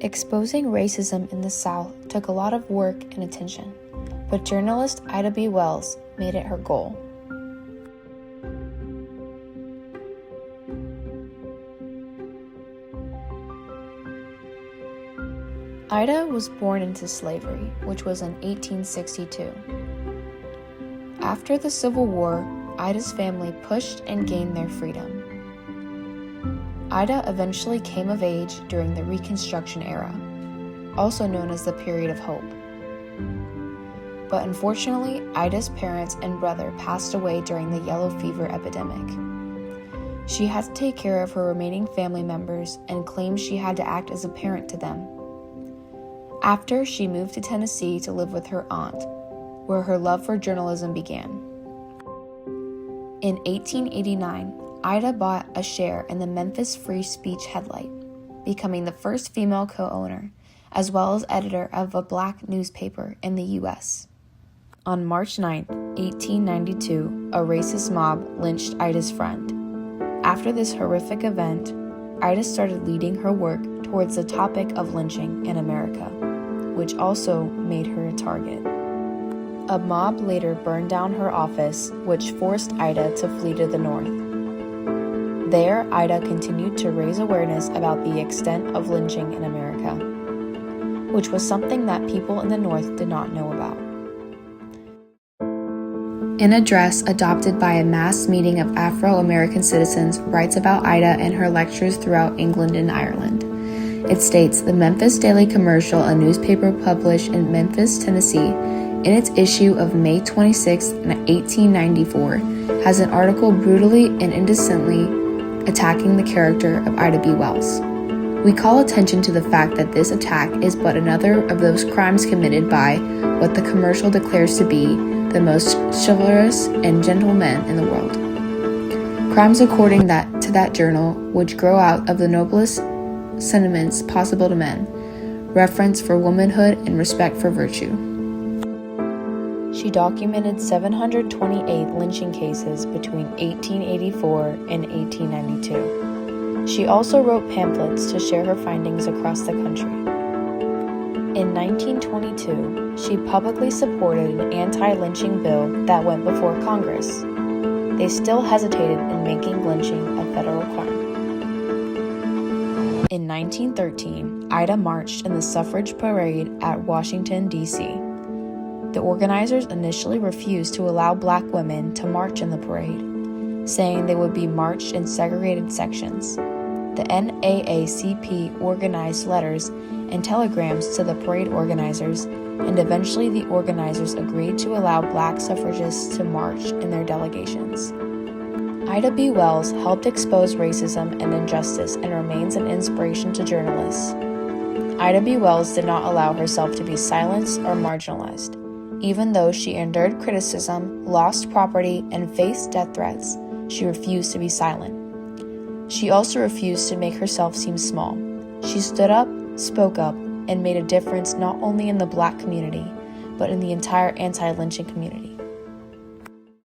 Exposing racism in the South took a lot of work and attention, but journalist Ida B. Wells made it her goal. Ida was born into slavery, which was in 1862. After the Civil War, Ida's family pushed and gained their freedom. Ida eventually came of age during the Reconstruction era, also known as the Period of Hope. But unfortunately, Ida's parents and brother passed away during the yellow fever epidemic. She had to take care of her remaining family members and claimed she had to act as a parent to them. After, she moved to Tennessee to live with her aunt, where her love for journalism began. In 1889, Ida bought a share in the Memphis Free Speech Headlight, becoming the first female co-owner, as well as editor of a black newspaper in the U.S. On March 9, 1892, a racist mob lynched Ida's friend. After this horrific event, Ida started leading her work towards the topic of lynching in America, which also made her a target. A mob later burned down her office, which forced Ida to flee to the north. There, Ida continued to raise awareness about the extent of lynching in America, which was something that people in the North did not know about. An address adopted by a mass meeting of Afro-American citizens writes about Ida and her lectures throughout England and Ireland. It states, "The Memphis Daily Commercial, a newspaper published in Memphis, Tennessee, in its issue of May 26, 1894, has an article brutally and indecently attacking the character of Ida B. Wells. We call attention to the fact that this attack is but another of those crimes committed by what the commercial declares to be the most chivalrous and gentle men in the world. Crimes according to that journal, which grow out of the noblest sentiments possible to men, reverence for womanhood and respect for virtue." She documented 728 lynching cases between 1884 and 1892. She also wrote pamphlets to share her findings across the country. In 1922, she publicly supported an anti-lynching bill that went before Congress. They still hesitated in making lynching a federal crime. In 1913, Ida marched in the suffrage parade at Washington, D.C. The organizers initially refused to allow black women to march in the parade, saying they would be marched in segregated sections. The NAACP organized letters and telegrams to the parade organizers, and eventually the organizers agreed to allow black suffragists to march in their delegations. Ida B. Wells helped expose racism and injustice and remains an inspiration to journalists. Ida B. Wells did not allow herself to be silenced or marginalized. Even though she endured criticism, lost property, and faced death threats, she refused to be silent. She also refused to make herself seem small. She stood up, spoke up, and made a difference not only in the black community, but in the entire anti-lynching community.